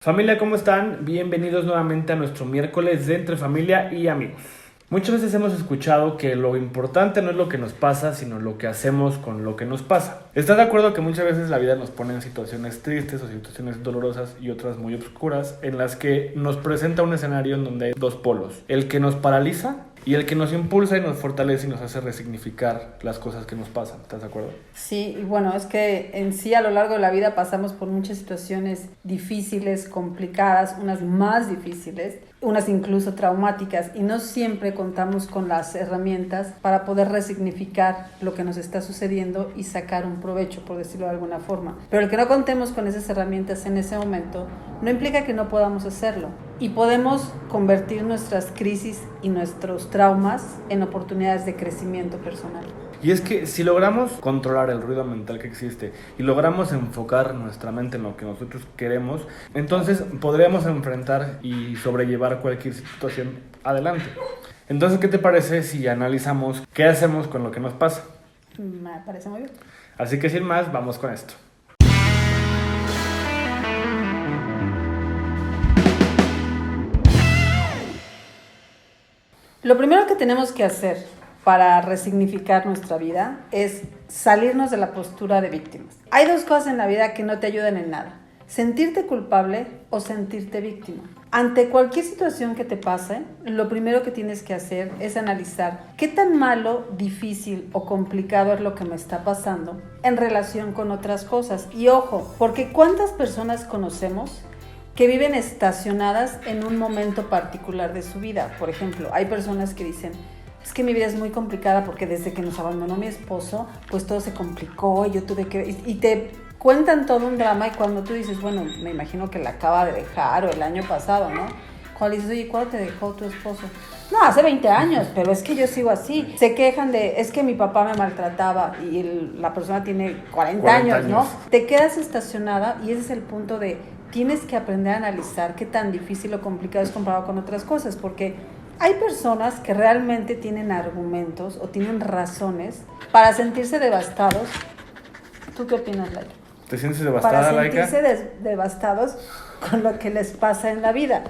Familia, ¿cómo están? Bienvenidos nuevamente a nuestro miércoles de Entre Familia y Amigos. Muchas veces hemos escuchado que lo importante no es lo que nos pasa, sino lo que hacemos con lo que nos pasa. ¿Estás de acuerdo que muchas veces la vida nos pone en situaciones tristes o situaciones dolorosas y otras muy oscuras en las que nos presenta un escenario en donde hay dos polos? El que nos paraliza y el que nos impulsa y nos fortalece y nos hace resignificar las cosas que nos pasan. ¿Estás de acuerdo? Sí, y bueno, es que en sí a lo largo de la vida pasamos por muchas situaciones difíciles, complicadas, unas más difíciles, unas incluso traumáticas, y no siempre contamos con las herramientas para poder resignificar lo que nos está sucediendo y sacar un provecho, por decirlo de alguna forma. Pero el que no contemos con esas herramientas en ese momento no implica que no podamos hacerlo, y podemos convertir nuestras crisis y nuestros traumas en oportunidades de crecimiento personal. Y es que si logramos controlar el ruido mental que existe y logramos enfocar nuestra mente en lo que nosotros queremos, entonces podremos enfrentar y sobrellevar cualquier situación adelante. Entonces, ¿qué te parece si analizamos qué hacemos con lo que nos pasa? Me parece muy bien. Así que sin más, vamos con esto. Lo primero que tenemos que hacer para resignificar nuestra vida es salirnos de la postura de víctimas. Hay dos cosas en la vida que no te ayudan en nada: sentirte culpable o sentirte víctima. Ante cualquier situación que te pase, lo primero que tienes que hacer es analizar qué tan malo, difícil o complicado es lo que me está pasando en relación con otras cosas. Y ojo, porque ¿cuántas personas conocemos que viven estacionadas en un momento particular de su vida? Por ejemplo, hay personas que dicen: es que mi vida es muy complicada porque desde que nos abandonó mi esposo, pues todo se complicó y yo tuve que... Y te cuentan todo un drama, y cuando tú dices, bueno, me imagino que la acaba de dejar o el año pasado, ¿no? Cuando dices, oye, ¿cuándo te dejó tu esposo? No, hace 20 años, pero es que yo sigo así. Se quejan de, es que mi papá me maltrataba, y la persona tiene 40 años, ¿no? Te quedas estacionada, y ese es el punto de... Tienes que aprender a analizar qué tan difícil o complicado es comparado con otras cosas, porque hay personas que realmente tienen argumentos o tienen razones para sentirse devastados. ¿Tú qué opinas, Laika? ¿Te sientes devastada, Laika? Para sentirse devastados con lo que les pasa en la vida.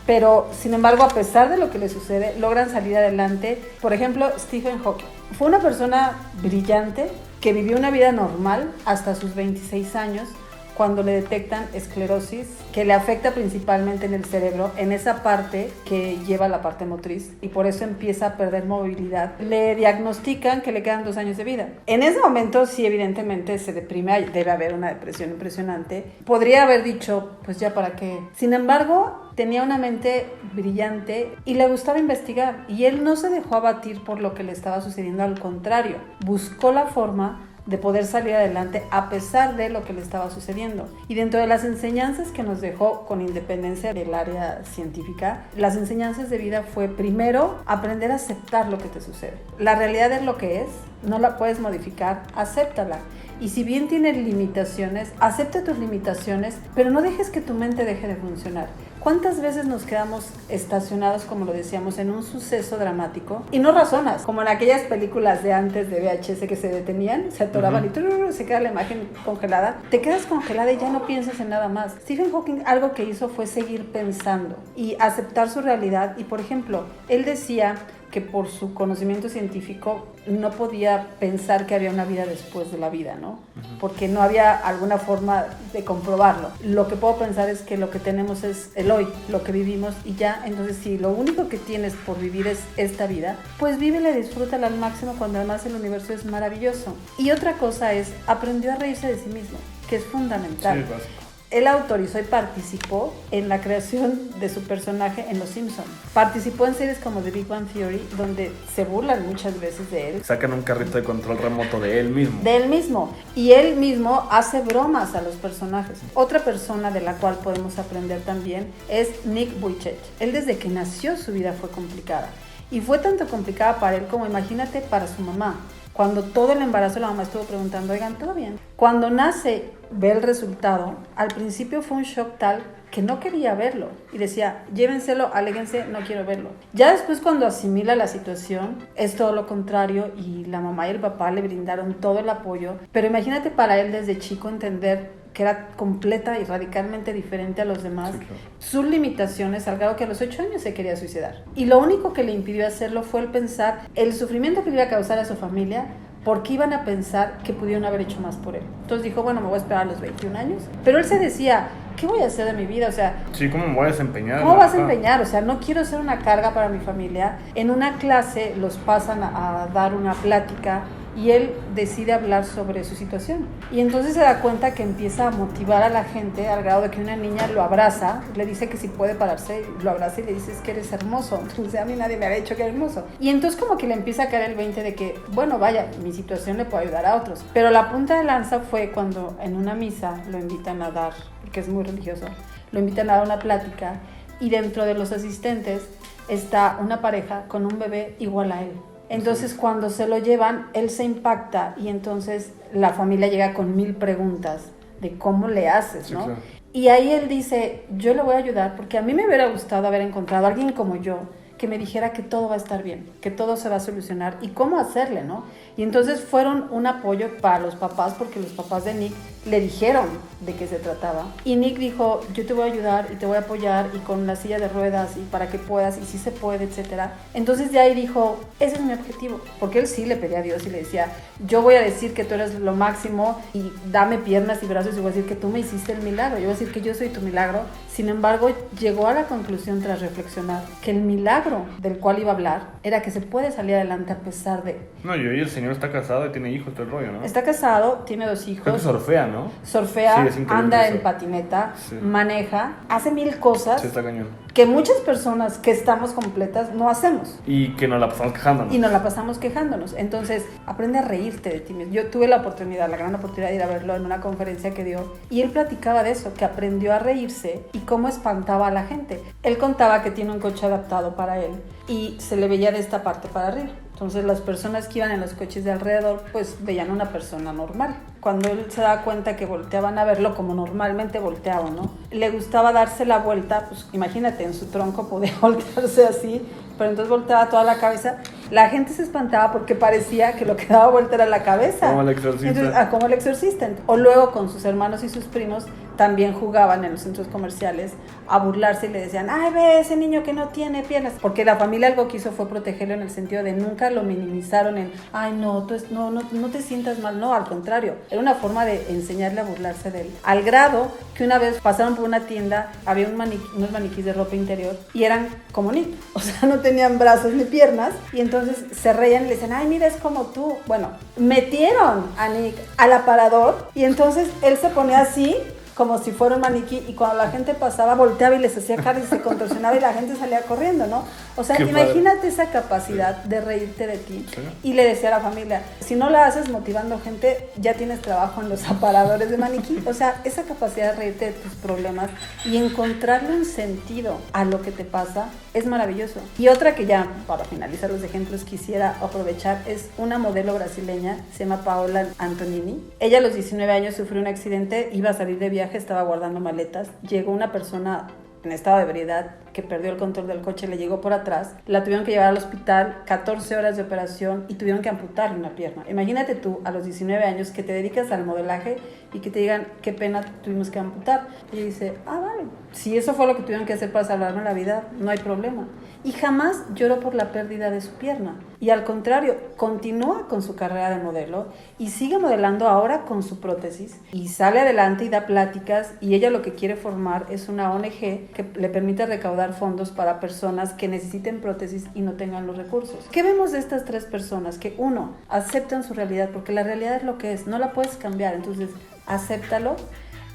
Pero, sin embargo, a pesar de lo que les sucede, logran salir adelante. Por ejemplo, Stephen Hawking fue una persona brillante que vivió una vida normal hasta sus 26 años, cuando le detectan esclerosis, que le afecta principalmente en el cerebro, en esa parte que lleva la parte motriz, y por eso empieza a perder movilidad. Le diagnostican que le quedan 2 años de vida. En ese momento sí, evidentemente se deprime, debe haber una depresión impresionante. Podría haber dicho, pues ya para qué. Sin embargo, tenía una mente brillante y le gustaba investigar, y él no se dejó abatir por lo que le estaba sucediendo, al contrario, buscó la forma de poder salir adelante a pesar de lo que le estaba sucediendo. Y dentro de las enseñanzas que nos dejó, con independencia del área científica, las enseñanzas de vida fue, primero, aprender a aceptar lo que te sucede. La realidad es lo que es, no la puedes modificar, acéptala. Y si bien tiene limitaciones, acepta tus limitaciones, pero no dejes que tu mente deje de funcionar. ¿Cuántas veces nos quedamos estacionados, como lo decíamos, en un suceso dramático y no razonas? Como en aquellas películas de antes de VHS que se detenían, se atoraban y se queda la imagen congelada. Te quedas congelada y ya no piensas en nada más. Stephen Hawking algo que hizo fue seguir pensando y aceptar su realidad. Y, por ejemplo, él decía que por su conocimiento científico no podía pensar que había una vida después de la vida, ¿no? Porque no había alguna forma de comprobarlo. Lo que puedo pensar es que lo que tenemos es el hoy, lo que vivimos, y ya. Entonces, si lo único que tienes por vivir es esta vida, pues vívela y disfrútala al máximo, cuando además el universo es maravilloso. Y otra cosa es, aprendió a reírse de sí mismo, que es fundamental. Sí, básico. Él autorizó y participó en la creación de su personaje en Los Simpsons. Participó en series como The Big Bang Theory, donde se burlan muchas veces de él. Sacan un carrito de control remoto de él mismo. De él mismo. Y él mismo hace bromas a los personajes. Otra persona de la cual podemos aprender también es Nick Vujicic. Él, desde que nació, su vida fue complicada. Y fue tanto complicada para él como, imagínate, para su mamá. Cuando todo el embarazo la mamá estuvo preguntando, oigan, ¿todo bien? Cuando nace, ve el resultado. Al principio fue un shock tal que no quería verlo y decía, llévenselo, aléguense, no quiero verlo. Ya después, cuando asimila la situación, es todo lo contrario, y la mamá y el papá le brindaron todo el apoyo. Pero imagínate para él desde chico entender que era completa y radicalmente diferente a los demás, Sí, claro. sus limitaciones, al grado que a los 8 años se quería suicidar. Y lo único que le impidió hacerlo fue el pensar el sufrimiento que le iba a causar a su familia, porque iban a pensar que pudieron haber hecho más por él. Entonces dijo, bueno, me voy a esperar a los 21 años. Pero él se decía, ¿qué voy a hacer de mi vida? O sea, Sí, ¿cómo me voy a desempeñar? ¿cómo vas a empeñar? O sea, no quiero ser una carga para mi familia. En una clase los pasan a dar una plática y él decide hablar sobre su situación. Y entonces se da cuenta que empieza a motivar a la gente al grado de que una niña lo abraza, le dice que si puede pararse, lo abraza y le dice, es que eres hermoso. Entonces a mí nadie me había dicho que era hermoso. Y entonces como que le empieza a caer el 20 de que, bueno, vaya, mi situación le puede ayudar a otros. Pero la punta de lanza fue cuando en una misa lo invitan a dar, porque es muy religioso, lo invitan a dar una plática y dentro de los asistentes está una pareja con un bebé igual a él. Entonces cuando se lo llevan, él se impacta y entonces la familia llega con 1000 preguntas de cómo le haces, ¿no? Sí, claro. Y ahí él dice, yo le voy a ayudar porque a mí me hubiera gustado haber encontrado a alguien como yo que me dijera que todo va a estar bien, que todo se va a solucionar y cómo hacerle, ¿no? Y entonces fueron un apoyo para los papás porque los papás de Nick le dijeron de qué se trataba. Y Nick dijo, yo te voy a ayudar y te voy a apoyar y con la silla de ruedas y para que puedas y si se puede, etcétera. Entonces de ahí dijo, ese es mi objetivo, porque él sí le pedía a Dios y le decía, yo voy a decir que tú eres lo máximo y dame piernas y brazos y voy a decir que tú me hiciste el milagro, yo voy a decir que yo soy tu milagro. Sin embargo, llegó a la conclusión tras reflexionar que el milagro del cual iba a hablar era que se puede salir adelante a pesar de... No, y hoy el señor está casado y tiene hijos, todo el rollo, ¿no? Está casado, tiene 2 hijos. Creo que surfea, ¿no? Surfea, Sí, es increíble anda eso. en patineta, Sí. maneja, hace 1000 cosas Sí, está cañón. que muchas personas que estamos completas no hacemos. Y que nos la pasamos quejándonos. Y nos la pasamos quejándonos. Entonces, aprende a reírte de ti mismo. Yo tuve la oportunidad, la gran oportunidad de ir a verlo en una conferencia que dio. Y él platicaba de eso, que aprendió a reírse y cómo espantaba a la gente. Él contaba que tiene un coche adaptado para él y se le veía de esta parte para arriba. Entonces las personas que iban en los coches de alrededor pues veían una persona normal. Cuando él se daba cuenta que volteaban a verlo como normalmente volteaban, ¿no? Le gustaba darse la vuelta, pues imagínate, en su tronco podía voltearse así, pero entonces volteaba toda la cabeza. La gente se espantaba porque parecía que lo que daba vuelta era la cabeza. Como el exorcista. Entonces, como el exorcista. O luego con sus hermanos y sus primos también jugaban en los centros comerciales a burlarse y le decían, ay, ve ese niño que no tiene piernas. Porque la familia algo que hizo fue protegerlo en el sentido de nunca lo minimizaron en, ay, no, no te sientas mal. No, al contrario, era una forma de enseñarle a burlarse de él. Al grado que una vez pasaron por una tienda, había unos maniquís de ropa interior y eran como Nick, o sea, no tenían brazos ni piernas y entonces se reían y le decían, ay, mira, es como tú. Bueno, metieron a Nick al aparador y entonces él se ponía así como si fuera un maniquí y cuando la gente pasaba volteaba y les hacía cara y se contorsionaba y la gente salía corriendo, ¿no? O sea, Qué imagínate padre. esa capacidad de reírte de ti. Sí. Y le decía a la familia, si no la haces motivando gente, ya tienes trabajo en los aparadores de maniquí. O sea, esa capacidad de reírte de tus problemas y encontrarle un sentido a lo que te pasa es maravilloso. Y otra que ya, para finalizar los ejemplos, quisiera aprovechar es una modelo brasileña, se llama Paola Antonini. Ella a los 19 años sufrió un accidente, iba a salir de viaje, estaba guardando maletas, llegó una persona en estado de ebriedad que perdió el control del coche, le llegó por atrás, la tuvieron que llevar al hospital, 14 horas de operación y tuvieron que amputarle una pierna. Imagínate tú a los 19 años que te dedicas al modelaje y que te digan qué pena tuvimos que amputar. Y ella dice, vale, si eso fue lo que tuvieron que hacer para salvarme la vida, no hay problema. Y jamás lloró por la pérdida de su pierna. Y al contrario, continúa con su carrera de modelo y sigue modelando ahora con su prótesis y sale adelante y da pláticas y ella lo que quiere formar es una ONG que le permite recaudar fondos para personas que necesiten prótesis y no tengan los recursos. ¿Qué vemos de estas 3 personas? Que uno, aceptan su realidad porque la realidad es lo que es, no la puedes cambiar, entonces acéptalo.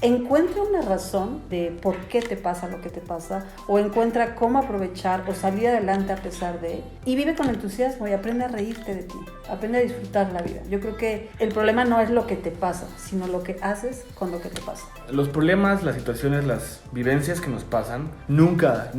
Encuentra una razón de por qué te pasa lo que te pasa o encuentra cómo aprovechar o salir adelante a pesar de y vive con entusiasmo y aprende a reírte de ti, aprende a disfrutar la vida. Yo creo que el problema no es lo que te pasa, sino lo que haces con lo que te pasa. Los problemas, las situaciones, las vivencias que nos pasan nunca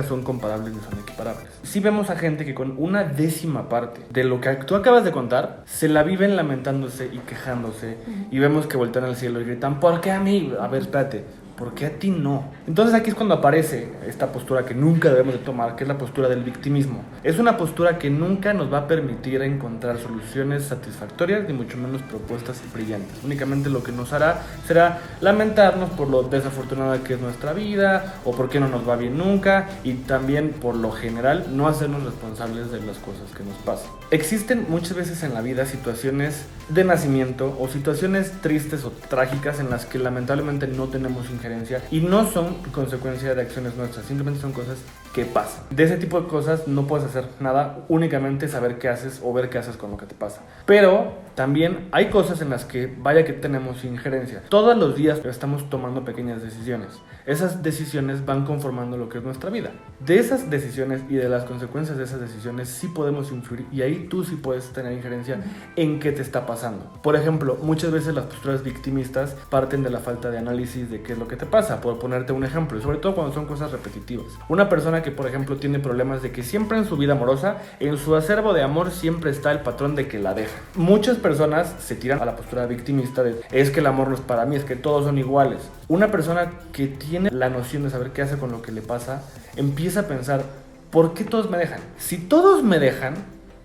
son comparables ni son equiparables. Sí vemos a gente que con una décima parte de lo que tú acabas de contar se la viven lamentándose y quejándose y vemos que voltean al cielo y gritan, ¿por qué a mí? A ver, espérate, ¿Por qué a ti no? Entonces aquí es cuando aparece esta postura que nunca debemos de tomar, que es la postura del victimismo. Es una postura que nunca nos va a permitir encontrar soluciones satisfactorias, ni mucho menos propuestas brillantes. Únicamente lo que nos hará será lamentarnos por lo desafortunada que es nuestra vida, o por qué no nos va bien nunca, y también por lo general no hacernos responsables de las cosas que nos pasan. Existen muchas veces en la vida situaciones de nacimiento o situaciones tristes o trágicas en las que lamentablemente no tenemos injerencia y no son consecuencia de acciones nuestras, simplemente son cosas que pasan. De ese tipo de cosas no puedes hacer nada, únicamente saber qué haces o ver qué haces con lo que te pasa. Pero también hay cosas en las que vaya que tenemos injerencia. Todos los días estamos tomando pequeñas decisiones. Esas decisiones van conformando lo que es nuestra vida. De esas decisiones y de las consecuencias de esas decisiones sí podemos influir, y ahí tú sí puedes tener injerencia en qué te está pasando. Por ejemplo, muchas veces las posturas victimistas parten de la falta de análisis de qué es lo que te pasa. Por ponerte un ejemplo, y sobre todo cuando son cosas repetitivas. Una persona que, por ejemplo, tiene problemas de que siempre en su vida amorosa, en su acervo de amor siempre está el patrón de que la deja. Muchas personas se tiran a la postura victimista de es que el amor no es para mí, es que todos son iguales. Una persona que tiene la noción de saber qué hace con lo que le pasa, empieza a pensar, ¿por qué todos me dejan? Si todos me dejan,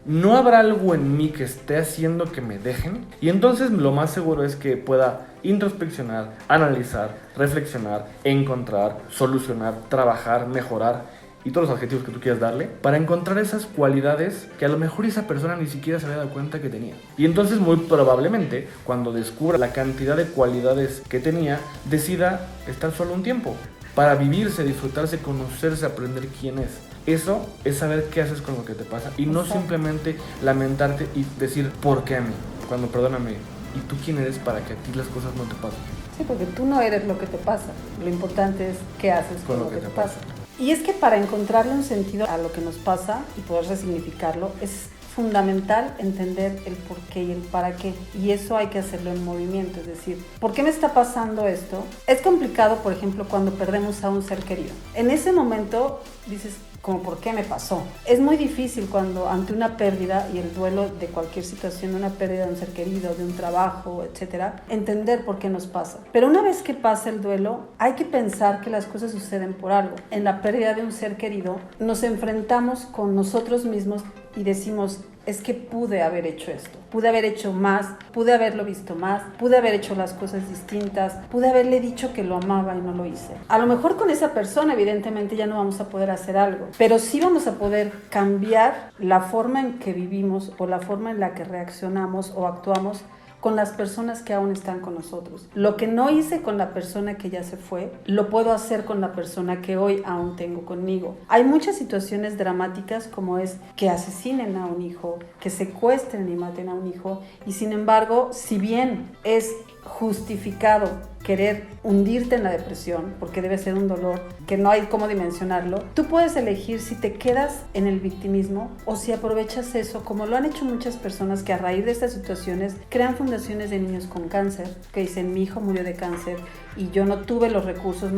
¿no habrá algo en mí que esté haciendo que me dejen? Y entonces lo más seguro es que pueda introspeccionar, analizar, reflexionar, encontrar, solucionar, trabajar, mejorar y todos los adjetivos que tú quieras darle para encontrar esas cualidades que a lo mejor esa persona ni siquiera se había dado cuenta que tenía. Y entonces muy probablemente cuando descubra la cantidad de cualidades que tenía, decida estar solo un tiempo para vivirse, disfrutarse, conocerse, aprender quién es. Eso es saber qué haces con lo que te pasa y no simplemente lamentarte y decir ¿por qué a mí? Cuando perdóname, ¿y tú quién eres para que a ti las cosas no te pasen? Sí, porque tú no eres lo que te pasa. Lo importante es qué haces con lo que te pasa. Y es que para encontrarle un sentido a lo que nos pasa y poder resignificarlo, es fundamental entender el por qué y el para qué. Y eso hay que hacerlo en movimiento, es decir, ¿por qué me está pasando esto? Es complicado, por ejemplo, cuando perdemos a un ser querido. En ese momento dices, como ¿por qué me pasó? Es muy difícil cuando ante una pérdida y el duelo de cualquier situación, una pérdida de un ser querido, de un trabajo, etcétera, entender por qué nos pasa. Pero una vez que pasa el duelo, hay que pensar que las cosas suceden por algo. En la pérdida de un ser querido, nos enfrentamos con nosotros mismos y decimos, es que pude haber hecho esto, pude haber hecho más, pude haberlo visto más, pude haber hecho las cosas distintas, pude haberle dicho que lo amaba y no lo hice. A lo mejor con esa persona evidentemente ya no vamos a poder hacer algo, pero sí vamos a poder cambiar la forma en que vivimos o la forma en la que reaccionamos o actuamos con las personas que aún están con nosotros. Lo que no hice con la persona que ya se fue, lo puedo hacer con la persona que hoy aún tengo conmigo. Hay muchas situaciones dramáticas como es que asesinen a un hijo, que secuestren y maten a un hijo, y sin embargo, si bien es justificado querer hundirte en la depresión, porque debe ser un dolor que no hay cómo dimensionarlo, tú puedes elegir si te quedas en el victimismo o si aprovechas eso, como lo han hecho muchas personas que a raíz de estas situaciones crean fundaciones de niños con cáncer, que dicen mi hijo murió de cáncer y yo no tuve los recursos,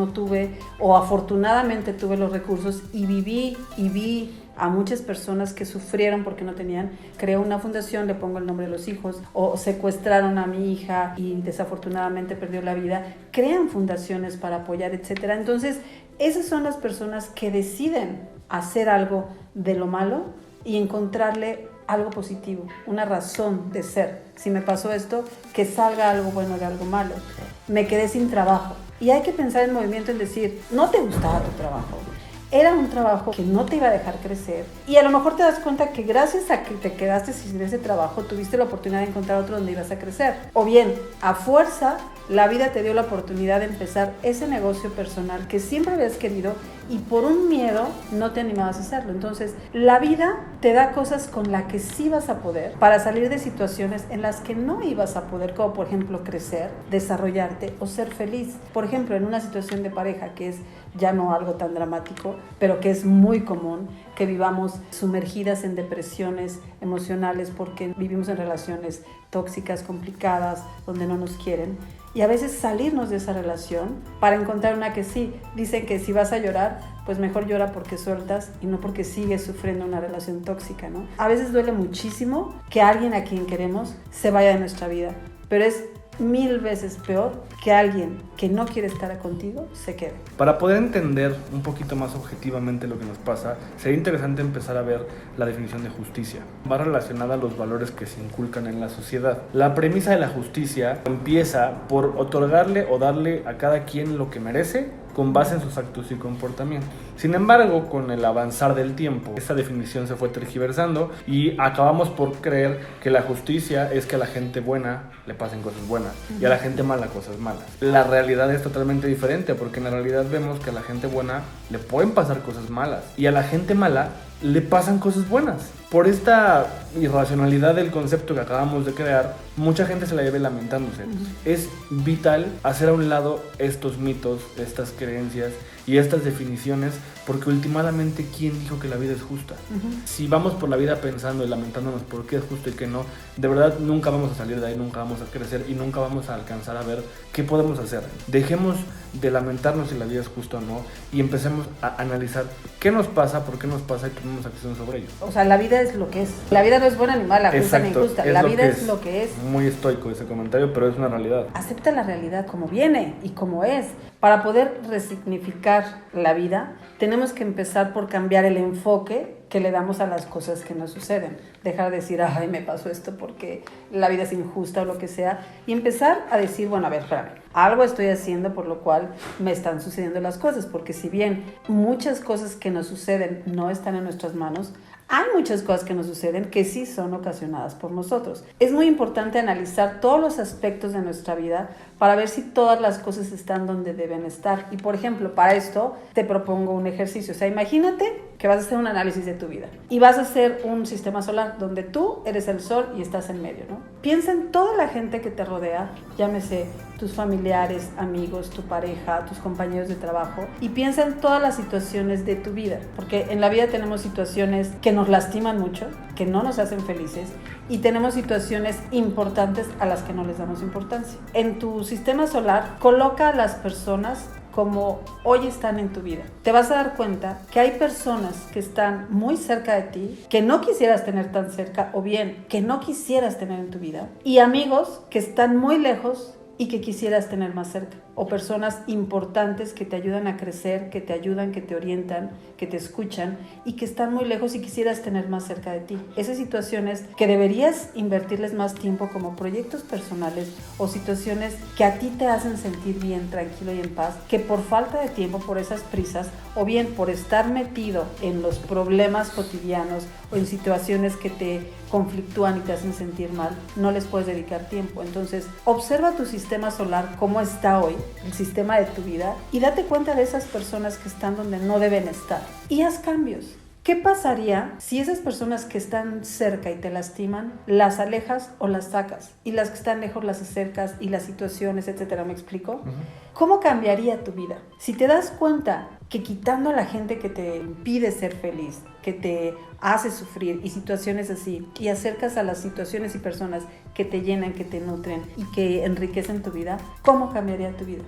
o afortunadamente tuve los recursos y viví y vi a muchas personas que sufrieron porque no tenían, creo una fundación, le pongo el nombre de los hijos, o secuestraron a mi hija y desafortunadamente perdió la vida, crean fundaciones para apoyar, etcétera. Entonces, esas son las personas que deciden hacer algo de lo malo y encontrarle algo positivo, una razón de ser. Si me pasó esto, que salga algo bueno de algo malo. Me quedé sin trabajo. Y hay que pensar en movimiento, en decir, no te gustaba tu trabajo. Era un trabajo que no te iba a dejar crecer y a lo mejor te das cuenta que gracias a que te quedaste sin ese trabajo tuviste la oportunidad de encontrar otro donde ibas a crecer. O bien, a fuerza, la vida te dio la oportunidad de empezar ese negocio personal que siempre habías querido y por un miedo no te animabas a hacerlo. Entonces, la vida te da cosas con las que sí vas a poder para salir de situaciones en las que no ibas a poder, como por ejemplo crecer, desarrollarte o ser feliz. Por ejemplo, en una situación de pareja que es ya no algo tan dramático, pero que es muy común que vivamos sumergidas en depresiones emocionales porque vivimos en relaciones tóxicas, complicadas, donde no nos quieren. Y a veces salirnos de esa relación para encontrar una que sí. Dicen que si vas a llorar, pues mejor llora porque sueltas y no porque sigues sufriendo una relación tóxica, ¿no? A veces duele muchísimo que alguien a quien queremos se vaya de nuestra vida, pero es 1000 veces peor que alguien que no quiere estar contigo se quede. Para poder entender un poquito más objetivamente lo que nos pasa, sería interesante empezar a ver la definición de justicia. Va relacionada a los valores que se inculcan en la sociedad. La premisa de la justicia empieza por otorgarle o darle a cada quien lo que merece con base en sus actos y comportamientos. Sin embargo, con el avanzar del tiempo, esta definición se fue tergiversando y acabamos por creer que la justicia es que a la gente buena le pasen cosas buenas y a la gente mala cosas malas. La realidad es totalmente diferente, porque en la realidad vemos que a la gente buena le pueden pasar cosas malas y a la gente mala le pasan cosas buenas. Por esta irracionalidad del concepto que acabamos de crear, mucha gente se la lleva lamentándose. Es vital hacer a un lado estos mitos, estas creencias y estas definiciones, porque últimamente, ¿quién dijo que la vida es justa? Si vamos por la vida pensando y lamentándonos por qué es justo y qué no, de verdad nunca vamos a salir de ahí, nunca vamos a crecer y nunca vamos a alcanzar a ver qué podemos hacer. Dejemos de lamentarnos si la vida es justa o no y empecemos a analizar qué nos pasa, por qué nos pasa y tomemos acción sobre ello. O sea, la vida es lo que es. La vida no es buena ni mala, justa ni injusta. La vida es lo que es. Muy estoico ese comentario, pero es una realidad. Acepta la realidad como viene y como es. Para poder resignificar la vida, tenemos que empezar por cambiar el enfoque que le damos a las cosas que nos suceden. Dejar de decir, ay, me pasó esto porque la vida es injusta o lo que sea. Y empezar a decir, bueno, a ver, espérame, algo estoy haciendo por lo cual me están sucediendo las cosas. Porque si bien muchas cosas que nos suceden no están en nuestras manos, hay muchas cosas que nos suceden que sí son ocasionadas por nosotros. Es muy importante analizar todos los aspectos de nuestra vida para ver si todas las cosas están donde deben estar. Y, por ejemplo, para esto te propongo un ejercicio. O sea, imagínate que vas a hacer un análisis de tu vida y vas a hacer un sistema solar donde tú eres el sol y estás en medio, ¿no? Piensa en toda la gente que te rodea, llámese tus familiares, amigos, tu pareja, tus compañeros de trabajo, y piensa en todas las situaciones de tu vida, porque en la vida tenemos situaciones que nos lastiman mucho, que no nos hacen felices, y tenemos situaciones importantes a las que no les damos importancia. En tu sistema solar, coloca a las personas como hoy están en tu vida. Te vas a dar cuenta que hay personas que están muy cerca de ti, que no quisieras tener tan cerca, o bien que no quisieras tener en tu vida, y amigos que están muy lejos y que quisieras tener más cerca, o personas importantes que te ayudan a crecer, que te ayudan, que te orientan, que te escuchan y que están muy lejos y quisieras tener más cerca de ti. Esas situaciones que deberías invertirles más tiempo como proyectos personales o situaciones que a ti te hacen sentir bien, tranquilo y en paz, que por falta de tiempo, por esas prisas, o bien por estar metido en los problemas cotidianos o en situaciones que te conflictúan y te hacen sentir mal, no les puedes dedicar tiempo. Entonces, observa tu sistema solar, cómo está hoy, el sistema de tu vida, y date cuenta de esas personas que están donde no deben estar y haz cambios. ¿Qué pasaría si esas personas que están cerca y te lastiman, las alejas o las sacas? Y las que están lejos las acercas, y las situaciones, etcétera, ¿me explico? ¿Cómo cambiaría tu vida? Si te das cuenta que quitando a la gente que te impide ser feliz, que te hace sufrir y situaciones así, y acercas a las situaciones y personas que te llenan, que te nutren y que enriquecen tu vida, ¿cómo cambiaría tu vida?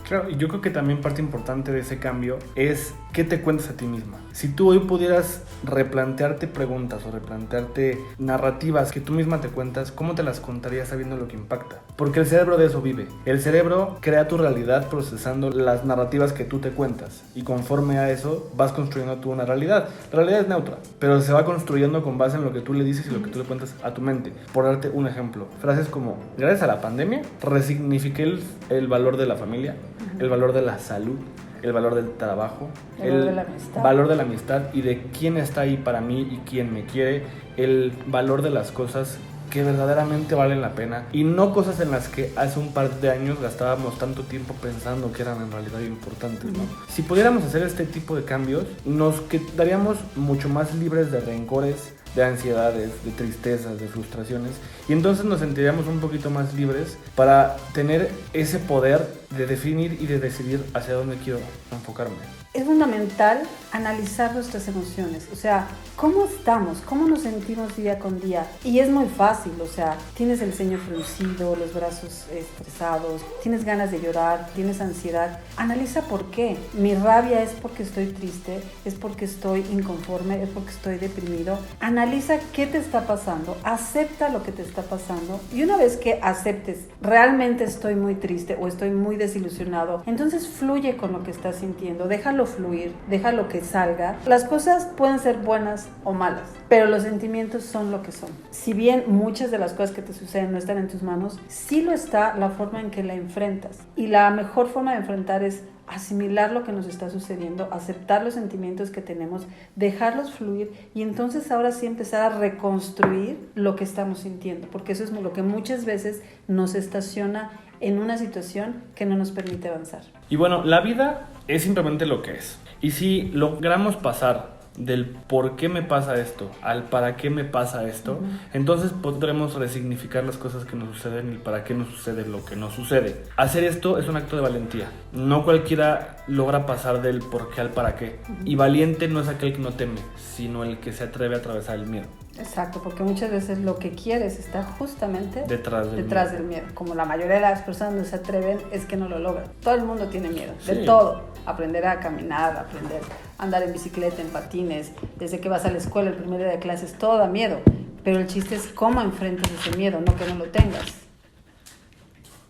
Claro, y yo creo que también parte importante de ese cambio es qué te cuentas a ti misma. Si tú hoy pudieras replantearte preguntas o replantearte narrativas que tú misma te cuentas, ¿cómo te las contarías sabiendo lo que impacta? Porque el cerebro de eso vive. El cerebro crea tu realidad procesando las narrativas que tú te cuentas, y conforme a eso vas construyendo tú una realidad. La realidad es neutra, pero se va construyendo con base en lo que tú le dices y lo que tú le cuentas a tu mente. Por darte un ejemplo, frases como: gracias a la pandemia resignifiqué el valor de la familia, el valor de la salud, el valor del trabajo, el valor de la amistad y de quién está ahí para mí y quién me quiere, el valor de las cosas que verdaderamente valen la pena y no cosas en las que hace un par de años gastábamos tanto tiempo pensando que eran en realidad importantes, ¿no? Si pudiéramos hacer este tipo de cambios, nos quedaríamos mucho más libres de rencores, de ansiedades, de tristezas, de frustraciones, y entonces nos sentiríamos un poquito más libres para tener ese poder de definir y de decidir hacia dónde quiero enfocarme. Es fundamental analizar nuestras emociones, o sea, ¿cómo estamos? ¿Cómo nos sentimos día con día? Y es muy fácil, o sea, tienes el ceño fruncido, los brazos estresados, tienes ganas de llorar, tienes ansiedad. Analiza por qué. Mi rabia es porque estoy triste, es porque estoy inconforme, es porque estoy deprimido. Analiza analiza qué te está pasando, acepta lo que te está pasando y una vez que aceptes, realmente estoy muy triste o estoy muy desilusionado, entonces fluye con lo que estás sintiendo, déjalo fluir, déjalo que salga. Las cosas pueden ser buenas o malas, pero los sentimientos son lo que son. Si bien muchas de las cosas que te suceden no están en tus manos, sí lo está la forma en que la enfrentas. Y la mejor forma de enfrentar es asimilar lo que nos está sucediendo, aceptar los sentimientos que tenemos, dejarlos fluir y entonces ahora sí empezar a reconstruir lo que estamos sintiendo, porque eso es lo que muchas veces nos estaciona en una situación que no nos permite avanzar. Y bueno, la vida es simplemente lo que es. Y si logramos pasar del por qué me pasa esto al para qué me pasa esto, entonces podremos resignificar las cosas que nos suceden y para qué nos sucede lo que nos sucede. Hacer esto es un acto de valentía. No cualquiera logra pasar del por qué al para qué. Y valiente no es aquel que no teme, sino el que se atreve a atravesar el miedo. Exacto, porque muchas veces lo que quieres está justamente detrás del miedo. Como la mayoría de las personas no se atreven, es que no lo logran. Todo el mundo tiene miedo, de todo. Aprender a caminar, aprender a andar en bicicleta, en patines, desde que vas a la escuela, el primer día de clases, todo da miedo. Pero el chiste es cómo enfrentas ese miedo, no que no lo tengas.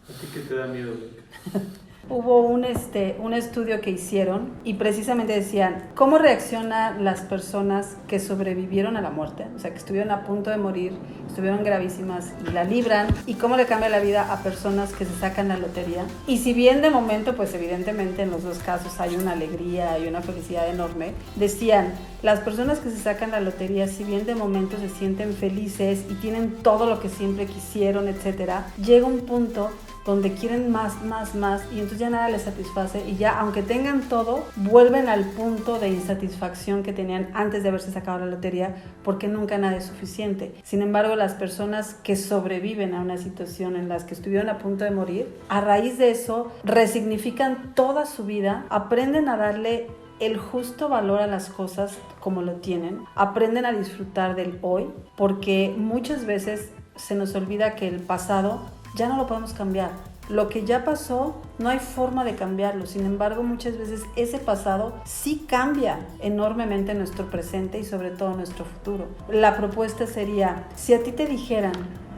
¿A ti qué te da miedo, Luke? Hubo un estudio que hicieron y precisamente decían cómo reaccionan las personas que sobrevivieron a la muerte, o sea, que estuvieron a punto de morir, estuvieron gravísimas y la libran, y cómo le cambia la vida a personas que se sacan la lotería. Y si bien de momento, pues evidentemente en los dos casos hay una alegría y una felicidad enorme, decían, las personas que se sacan la lotería, si bien de momento se sienten felices y tienen todo lo que siempre quisieron, etcétera, llega un punto donde quieren más, y entonces ya nada les satisface y ya, aunque tengan todo, vuelven al punto de insatisfacción que tenían antes de haberse sacado la lotería, porque nunca nada es suficiente. Sin embargo, las personas que sobreviven a una situación en las que estuvieron a punto de morir, a raíz de eso, resignifican toda su vida, aprenden a darle el justo valor a las cosas como lo tienen, aprenden a disfrutar del hoy, porque muchas veces se nos olvida que el pasado ya no lo podemos cambiar. Lo que ya pasó, no hay forma de cambiarlo. Sin embargo, muchas veces ese pasado sí cambia enormemente nuestro presente y sobre todo nuestro futuro. La propuesta sería, si a ti te dijeran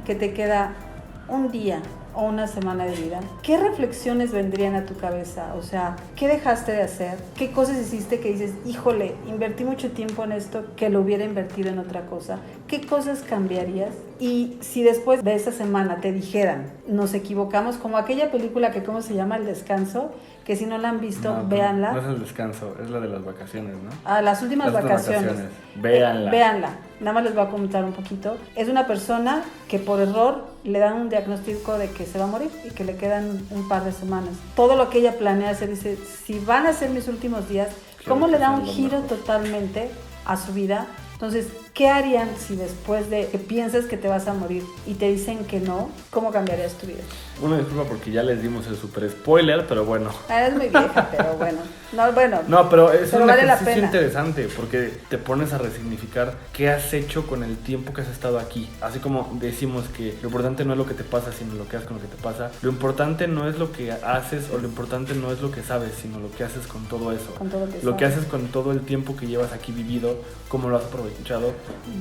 que te queda un día o una semana de vida, ¿qué reflexiones vendrían a tu cabeza? O sea, ¿qué dejaste de hacer? ¿Qué cosas hiciste que dices, híjole, invertí mucho tiempo en esto que lo hubiera invertido en otra cosa? ¿Qué cosas cambiarías? Y si después de esa semana te dijeran, nos equivocamos, como aquella película que, ¿cómo se llama? El Descanso, que si no la han visto, véanla. No es El Descanso, es la de las vacaciones, ¿no? Ah, las últimas vacaciones. Véanla. Véanla. Nada más les voy a comentar un poquito. Es una persona que por error le dan un diagnóstico de que se va a morir y que le quedan un par de semanas. Todo lo que ella planea hacer, dice, si van a ser mis últimos días, ¿cómo le da un giro totalmente a su vida? Entonces, ¿qué harían si después de que piensas que te vas a morir y te dicen que no, cómo cambiarías tu vida? Una disculpa porque ya les dimos el super spoiler, pero bueno. Es muy vieja, pero bueno. No, pero es un vale ejercicio interesante porque te pones a resignificar qué has hecho con el tiempo que has estado aquí. Así como decimos que lo importante no es lo que te pasa, sino lo que haces con lo que te pasa. Lo importante no es lo que haces o lo importante no es lo que sabes, sino lo que haces con todo eso. Con todo lo que haces con todo el tiempo que llevas aquí vivido, cómo lo has aprovechado,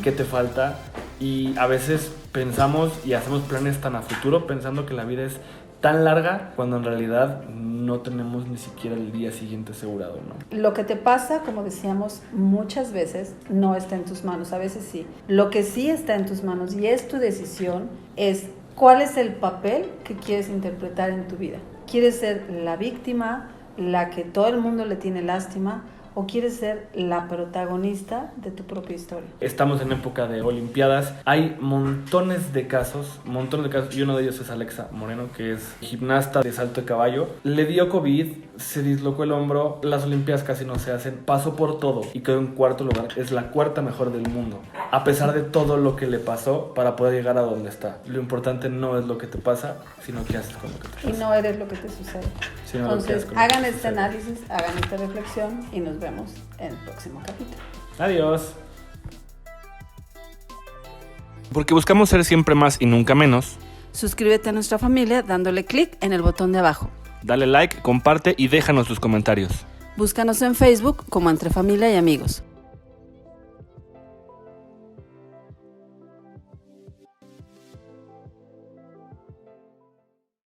qué te falta. Y a veces pensamos y hacemos planes tan a futuro pensando que la vida es tan larga cuando en realidad no tenemos ni siquiera el día siguiente asegurado, ¿no? Lo que te pasa, como decíamos, muchas veces no está en tus manos, a veces sí. Lo que sí está en tus manos y es tu decisión es cuál es el papel que quieres interpretar en tu vida. ¿Quieres ser la víctima, la que todo el mundo le tiene lástima? ¿O quieres ser la protagonista de tu propia historia? Estamos en época de Olimpiadas. Hay montones de casos. Y uno de ellos es Alexa Moreno, que es gimnasta de salto de caballo. Le dio COVID, se dislocó el hombro. Las Olimpiadas casi no se hacen. Pasó por todo y quedó en cuarto lugar. Es la cuarta mejor del mundo. A pesar de todo lo que le pasó para poder llegar a donde está. Lo importante no es lo que te pasa, sino qué haces con lo que te pasa. Y no eres lo que te sucede. Entonces, hagan este análisis, hagan esta reflexión y nos vemos en el próximo capítulo. Adiós. Porque buscamos ser siempre más y nunca menos. Suscríbete a nuestra familia dándole clic en el botón de abajo. Dale like, comparte y déjanos tus comentarios. Búscanos en Facebook como Entre Familia y Amigos.